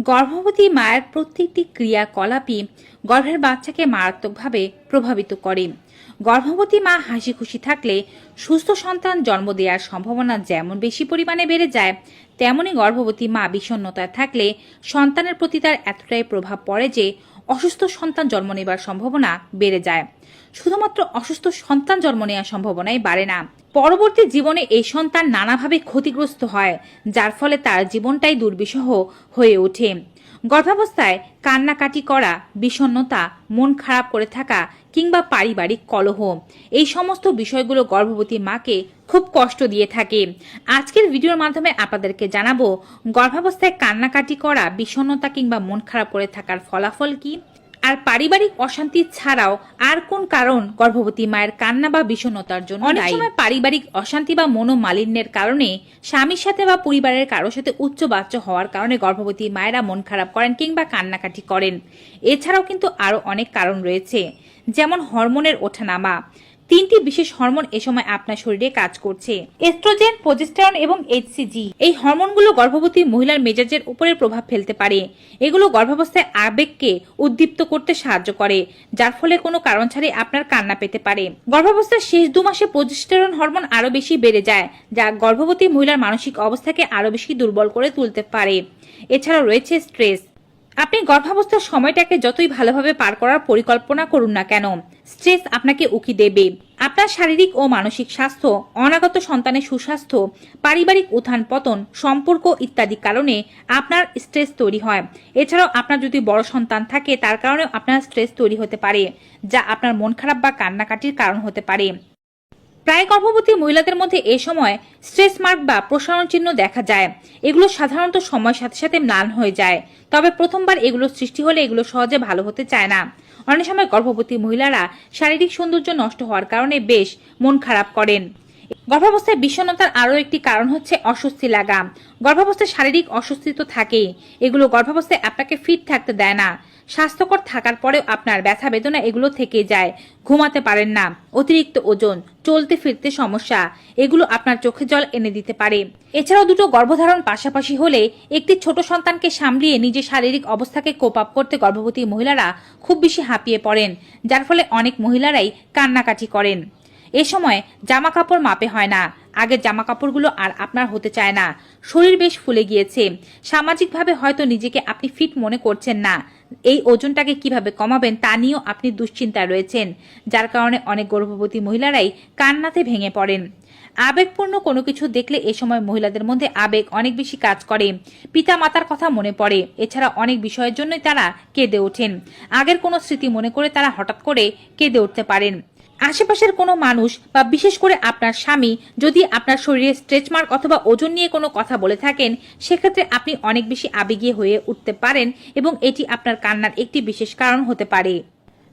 গর্ভবতী মায়ের প্রত্যেকটি ক্রিয়াকলাপই গর্ভের বাচ্চাকে মারাত্মকভাবে প্রভাবিত করে। গর্ভবতী মা হাসি খুশি থাকলে সুস্থ সন্তান জন্ম দেওয়ার সম্ভাবনা যেমন বেশি পরিমাণে বেড়ে যায়, তেমনি গর্ভবতী মা বিষণ্ণতায় থাকলে সন্তানের প্রতি তার এতটাই প্রভাব পড়ে যে অসুস্থ সন্তান জন্ম নেবার সম্ভাবনা বেড়ে যায়। শুধুমাত্র অসুস্থ সন্তান জন্ম নেওয়ার সম্ভাবনাই বাড়ে না, পরবর্তী জীবনে এই সন্তান নানাভাবে ক্ষতিগ্রস্ত হয়, যার ফলে তার জীবনটাই দুর্বিষহ হয়ে ওঠে। গর্ভাবস্থায় কান্নাকাটি করা, বিষণ্ণতা, মন খারাপ করে থাকা কিংবা পারিবারিক কলহ, এই সমস্ত বিষয়গুলো গর্ভবতী মাকে খুব কষ্ট দিয়ে থাকে। আজকের ভিডিওর মাধ্যমে আপনাদেরকে জানাবো গর্ভাবস্থায় কান্নাকাটি করা, বিষণ্ণতা কিংবা মন খারাপ করে থাকার ফলাফল কি, আর পারিবারিক অশান্তি ছাড়াও আর কোন কারণ গর্ভবতী মায়ের কান্না বা বিষণ্ণতার জন্য দায়ী। অনেক সময় পারিবারিক অশান্তি বা মনোমালিন্যের কারণে স্বামীর সাথে বা পরিবারের কারোর সাথে উচ্চ বাচ্চ হওয়ার কারণে গর্ভবতী মায়েরা মন খারাপ করেন কিংবা কান্নাকাটি করেন। এছাড়াও কিন্তু আরো অনেক কারণ রয়েছে, যেমন হরমোনের ওঠানামা। তিনটি বিশেষ হরমোন এ সময় আপনার শরীরে কাজ করছে: এস্ট্রোজেন, প্রোজেস্টেরন এবং এইচসিজি। এই হরমোনগুলো গর্ভবতী মহিলার মেজাজের উপরে প্রভাব ফেলতে পারে। এগুলো গর্ভাবস্থায় আবেগকে উদ্দীপ্ত করতে সাহায্য করে, যার ফলে কোনো কারণ ছাড়াই আপনার কান্না পেতে পারে। গর্ভাবস্থার শেষ 2 মাসে প্রোজেস্টেরন হরমোন আরো বেশি বেড়ে যায়, যা গর্ভবতী মহিলার মানসিক অবস্থাকে আরো বেশি দুর্বল করে তুলতে পারে। এছাড়াও রয়েছে স্ট্রেস। আপনি গর্ভাবস্থার সময়টাকে যতই ভালোভাবে পার করার পরিকল্পনা করুন না কেন, স্ট্রেস আপনাকে উকি দেবে। আপনার শারীরিক ও মানসিক স্বাস্থ্য, অনাগত সন্তানের সুস্বাস্থ্য, পারিবারিক উত্থান পতন, সম্পর্ক ইত্যাদি কারণে আপনার স্ট্রেস তৈরি হয়। এছাড়াও আপনার যদি বড় সন্তান থাকে, তার কারণেও আপনার স্ট্রেস তৈরি হতে পারে, যা আপনার মন খারাপ বা কান্নাকাটির কারণ হতে পারে। প্রায় গর্ভবতী মহিলাদের মধ্যে এ সময় স্ট্রেস মার্ক বা প্রসারণ চিহ্ন দেখা যায়। এগুলো সাধারণত সময়ের সাথে সাথে ম্লান হয়ে যায়, তবে প্রথমবার এগুলো সৃষ্টি হলে এগুলো সহজে ভালো হতে চায় না। অনেক সময় গর্ভবতী মহিলারা শারীরিক সৌন্দর্য নষ্ট হওয়ার কারণে বেশ মন খারাপ করেন। গর্ভাবস্থায় বিষণ্ণতার আরও একটি কারণ হচ্ছে অস্বস্তি লাগা। গর্ভাবস্থায় শারীরিক অস্বস্তি তো থাকেই, এগুলো গর্ভাবস্থায় আপনাকে ফিট থাকতে দেয় না। স্বাস্থ্যকর থাকার পরেও আপনার ব্যথা বেদনা এগুলো থেকে যায়, ঘুমাতে পারেন না, অতিরিক্ত ওজন, চলতে ফিরতে সমস্যা, এগুলো আপনার চোখে জল এনে দিতে পারে। এছাড়াও দুটো গর্ভধারণ পাশাপাশি হলে একটি ছোট সন্তানকে সামলিয়ে নিজের শারীরিক অবস্থাকে কোপ আপ করতে গর্ভবতী মহিলারা খুব বেশি হাঁপিয়ে পড়েন, যার ফলে অনেক মহিলারাই কান্নাকাটি করেন। এ সময় জামা কাপড় মাপে হয় না, আগের জামা কাপড়গুলো আর আপনার হতে চায় না, শরীর বেশ ফুলে গিয়েছে, সামাজিকভাবে হয়তো নিজেকে আপনি ফিট মনে করছেন না। এই ওজনটাকে কিভাবে কমাবেন তা নিয়েও আপনি দুশ্চিন্তায় রয়েছেন, যার কারণে অনেক গর্ভবতী মহিলারাই কান্নাতে ভেঙে পড়েন। আবেগপূর্ণ কোনো কিছু দেখলে এ সময় মহিলাদের মধ্যে আবেগ অনেক বেশি কাজ করে, পিতা মাতার কথা মনে পড়ে। এছাড়া অনেক বিষয়ের জন্যই তারা কেঁদে ওঠেন। আগের কোনো স্মৃতি মনে করে তারা হঠাৎ করে কেঁদে উঠতে পারেন। আশেপাশের কোনো মানুষ বা বিশেষ করে আপনার স্বামী যদি আপনার শরীরে স্ট্রেচ মার্ক অথবা ওজন নিয়ে কোনো কথা বলে থাকেন, সেক্ষেত্রে আপনি অনেক বেশি আবেগী হয়ে উঠতে পারেন এবং এটি আপনার কান্নার একটি বিশেষ কারণ হতে পারে।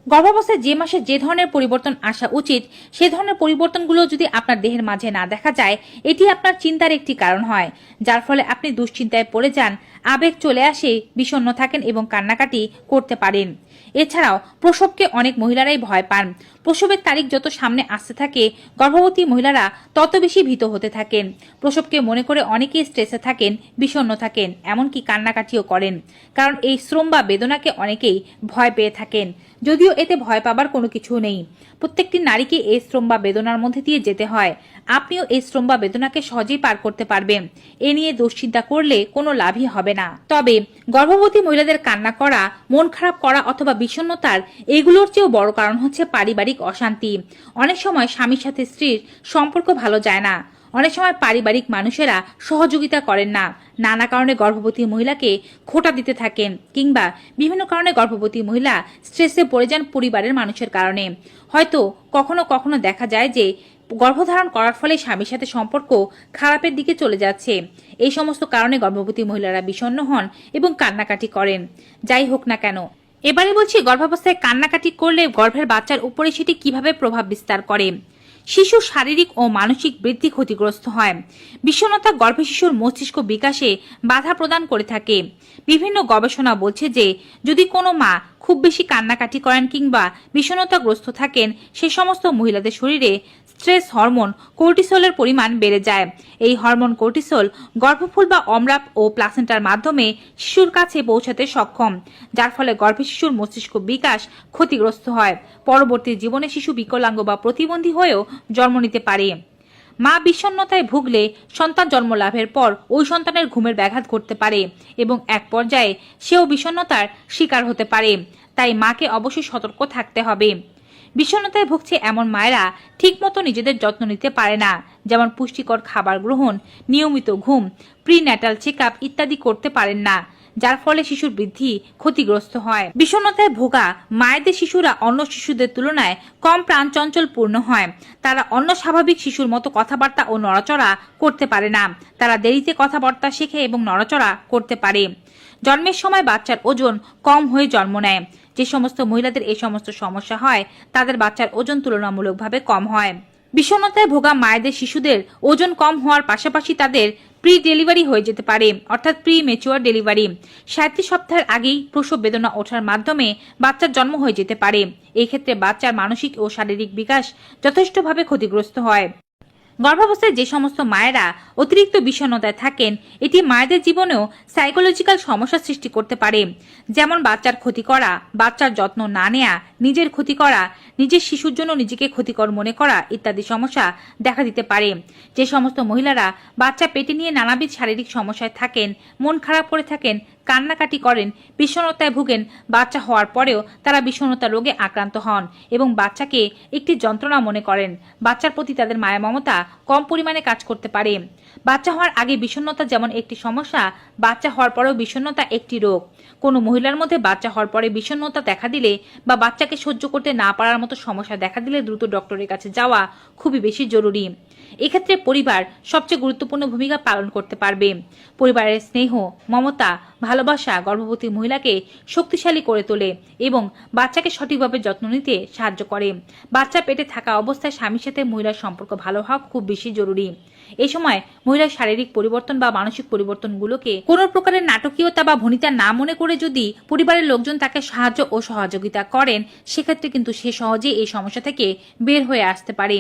গর্ভাবস্থায় যে মাসে যে ধরনের পরিবর্তন আসা উচিত, সে ধরনের পরিবর্তনগুলো যদি আপনার দেহের মাঝে না দেখা যায়, এটি আপনার চিন্তার একটি কারণ হয়, যার ফলে আপনি দুশ্চিন্তায় পড়ে যান, আবেগ চলে আসে, বিষণ্ণ থাকেন এবং কান্নাকাটি করতে পারেন। এছাড়াও প্রসবকে অনেক মহিলারাই ভয় পান। প্রসবের তারিখ যত সামনে আসতে থাকে, গর্ভবতী মহিলারা তত বেশি ভীত হতে থাকেন। প্রসবকে মনে করে অনেকেই স্ট্রেসে থাকেন, বিষণ্ণ থাকেন, এমনকি কান্নাকাটিও করেন, কারণ এই শ্রম বা বেদনাকে অনেকেই ভয় পেয়ে থাকেন। যদিও এতে ভয় পাবার কোনো কিছু নেই, প্রত্যেকটি নারীকে এই শ্রম বা বেদনার মধ্যে দিয়ে যেতে হয়। আপনিও এই শ্রম বা বেদনাকে সহজেই পার করতে পারবেন, এ নিয়ে দুশ্চিন্তা করলে কোনো লাভই হবে না। তবে গর্ভবতী মহিলাদের কান্না করা, মন খারাপ করা অথবা বিষণ্ণতার এগুলোর চেয়েও বড় কারণ হচ্ছে পারিবারিক অশান্তি। অনেক সময় স্বামীর সাথে স্ত্রীর সম্পর্ক ভালো যায় না, অনেক সময় পারিবারিক মানুষেরা সহযোগিতা করেন না, নানা কারণে গর্ভবতী মহিলাকে খোঁটা দিতে থাকেন, কিংবা বিভিন্ন কারণে গর্ভবতী মহিলা স্ট্রেসে পড়ে যান পরিবারের মানুষের কারণে। হয়তো কখনো কখনো দেখা যায় যে গর্ভধারণ করার ফলে স্বামীর সাথে সম্পর্ক খারাপের দিকে চলে যাচ্ছে। এই সমস্ত কারণে গর্ভবতী মহিলারা বিষণ্ণ হন এবং কান্নাকাটি করেন। যাই হোক না কেন, এবারে বলছি গর্ভাবস্থায় কান্নাকাটি করলে গর্ভের বাচ্চার উপরে সেটি কিভাবে প্রভাব বিস্তার করে। শিশুর শারীরিক ও মানসিক বৃদ্ধি ক্ষতিগ্রস্ত হয়। বিষণ্ণতা গর্ভে শিশুর মস্তিষ্ক বিকাশে বাধা প্রদান করে থাকে। বিভিন্ন গবেষণা বলছে যে যদি কোনো মা খুব বেশি কান্নাকাটি করেন কিংবা বিষণ্ণতাগ্রস্ত থাকেন, সে সমস্ত মহিলাদের শরীরে স্ট্রেস হরমোন কর্টিসলের পরিমাণ বেড়ে যায়। এই হরমোন কর্টিসল গর্ভফুল বা অমরাপ ও প্লাসেন্টার মাধ্যমে শিশুর কাছে পৌঁছাতে সক্ষম, যার ফলে গর্ভে শিশুর মস্তিষ্ক বিকাশ ক্ষতিগ্রস্ত হয়। পরবর্তী জীবনে শিশু বিকলাঙ্গ বা প্রতিবন্ধী হয়েও জন্ম নিতে পারে। মা বিষণ্ণতায় ভুগলে সন্তান জন্ম লাভের পর ওই সন্তানের ঘুমের ব্যাঘাত ঘটতে পারে এবং এক পর্যায়ে সেও বিষণ্ণতার শিকার হতে পারে। তাই মাকে অবশ্যই সতর্ক থাকতে হবে। বিষণ্ণতায় ভুগছে এমন মায়েরা ঠিকমতো নিজেদের যত্ন নিতে পারে না, যেমন পুষ্টিকর খাবার গ্রহণ, নিয়মিত ঘুম, প্রিন্যাটাল চেকআপ ইত্যাদি করতে পারেন না, যার ফলে শিশুর বৃদ্ধি ক্ষতিগ্রস্ত হয়। বিষণ্ণতায় ভোগা মায়েদের শিশুরা অন্য শিশুদের তুলনায় কম প্রাণচঞ্চল পূর্ণ হয়। তারা অন্য স্বাভাবিক শিশুর মতো কথাবার্তা ও নড়াচড়া করতে পারে না। তারা দেরিতে কথাবার্তা শেখে এবং নড়াচড়া করতে পারে। জন্মের সময় বাচ্চার ওজন কম হয়ে জন্ম নেয়। যে সমস্ত মহিলাদের এই সমস্ত সমস্যা হয় তাদের বাচ্চার ওজন তুলনামূলকভাবে কম হয়। বিষণ্ণতায় ভোগা মায়েদের শিশুদের ওজন কম হওয়ার পাশাপাশি তাদের প্রি ডেলিভারি হয়ে যেতে পারে, অর্থাৎ প্রি ম্যাচিওর ডেলিভারি। 37 সপ্তাহের আগেই প্রসব বেদনা ওঠার মাধ্যমে বাচ্চার জন্ম হয়ে যেতে পারে। এই ক্ষেত্রে বাচ্চার মানসিক ও শারীরিক বিকাশ যথেষ্টভাবে ক্ষতিগ্রস্ত হয়। গর্ভাবস্থায় যে সমস্ত মায়েরা অতিরিক্ত বিষণ্ণতায় থাকেন, এটি মায়েদের জীবনেও সাইকোলজিক্যাল সমস্যা সৃষ্টি করতে পারে, যেমন বাচ্চার ক্ষতি করা, বাচ্চার যত্ন না নেওয়া, নিজের ক্ষতি করা, নিজের শিশুর জন্য নিজেকে ক্ষতিকর মনে করা ইত্যাদি সমস্যা দেখা দিতে পারে। যে সমস্ত মহিলারা বাচ্চা পেটে নিয়ে নানাবিধ শারীরিক সমস্যায় থাকেন, মন খারাপ করে থাকেন, কান্নাকাটি করেন, বিষণ্ণতায় ভুগেন, বাচ্চা হওয়ার পরেও তারা বিষণ্ণতা রোগে আক্রান্ত হন এবং বাচ্চাকে একটি যন্ত্রণা মনে করেন, বাচ্চার প্রতি তাদের মায়া মমতা কম পরিমাণে কাজ করতে পারে। বাচ্চা হওয়ার আগে বিষণ্ণতা যেমন একটি সমস্যা, বাচ্চা হওয়ার পরেও বিষণ্ণতা একটি রোগ। কোনো মহিলার মধ্যে বাচ্চা হওয়ার পরে বিষণ্ণতা দেখা দিলে বা বাচ্চাকে সহ্য করতে না পারার মতো সমস্যা দেখা দিলে দ্রুত ডক্টরের কাছে যাওয়া খুবই বেশি জরুরি। এক্ষেত্রে পরিবার সবচেয়ে গুরুত্বপূর্ণ ভূমিকা পালন করতে পারবে। পরিবারের স্নেহ, মমতা, ভালোবাসা গর্ভবতী মহিলাকে শক্তিশালী করে তোলে এবং বাচ্চাকে সঠিকভাবে যত্ন নিতে সাহায্য করে। বাচ্চা পেটে থাকা অবস্থায় স্বামীর সাথে মহিলার সম্পর্ক ভালো হওয়া খুব বেশি জরুরি। এই সময় মহিলার শারীরিক পরিবর্তন বা মানসিক পরিবর্তনগুলোকে কোনো প্রকারের নাটকীয়তা বা ভনিতা না মনে করে যদি পরিবারের লোকজন তাকে সাহায্য ও সহযোগিতা করেন, সেক্ষেত্রে কিন্তু সে সহজেই এই সমস্যা থেকে বের হয়ে আসতে পারে।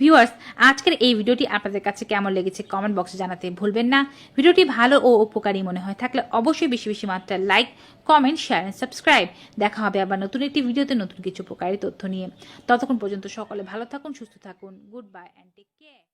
ভিউয়ার্স, আজকের এই ভিডিওটি আপনাদের কাছে কেমন লেগেছে কমেন্ট বক্সে জানাতে ভুলবেন না। ভিডিওটি ভালো ও উপকারী মনে হয় থাকলে অবশ্যই বেশি বেশি মাত্রায় like, comment, share and subscribe. দেখা হবে আবার নতুন একটি ভিডিওতে নতুন কিছু উপকারী তথ্য নিয়ে। ততক্ষণ পর্যন্ত সকলে ভালো থাকুন, সুস্থ থাকুন। Goodbye and take care.